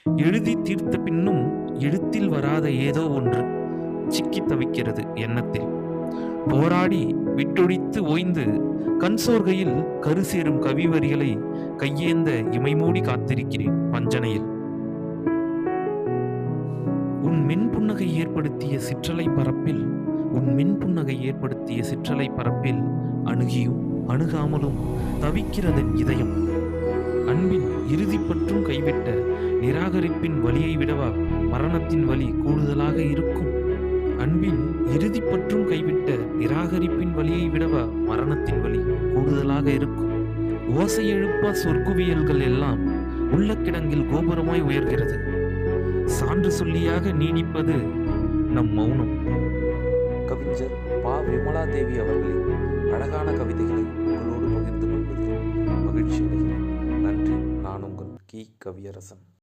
எழுதி தீர்த்த பின்னும் எழுத்தில் வராத ஏதோ ஒன்று சிக்கி தவிக்கிறது எண்ணத்தில். போராடி விட்டொழித்து ஓய்ந்து கண் சோர்கையில் கரு சேரும் கவி வரிகளை கையேந்த இமைமூடி காத்திருக்கிறேன் பஞ்சனையில். உன் மின் புன்னகை ஏற்படுத்திய சிற்றலை பரப்பில் அணுகியும் அணுகாமலும் தவிக்கிறதன் இதயம். அன்பின் இறுதிப்பற்றும் கைவிட்ட நிராகரிப்பின் வலியை விடவா மரணத்தின் வலி கூடுதலாக இருக்கும்? அன்பின் இறுதிப்பற்றும் கைவிட்ட நிராகரிப்பின் வலியை விடவா மரணத்தின் வலி கூடுதலாக இருக்கும்? ஓசை எழுப்பா சொற்குவியல்கள் எல்லாம் உள்ள கிடங்கில் கோபுரமாய் உயர்கிறது. சான்று சொல்லியாக நீடிப்பது நம் மௌனம். கவிஞர் பா. விமலா தேவி அவர்களின் அழகான கவிதைகளை உங்களோடு பகிர்ந்து கொள்வதில் மகிழ்ச்சி அடைகிறேன். நன்றி. நான் உங்கள் கி. கவியரசன்.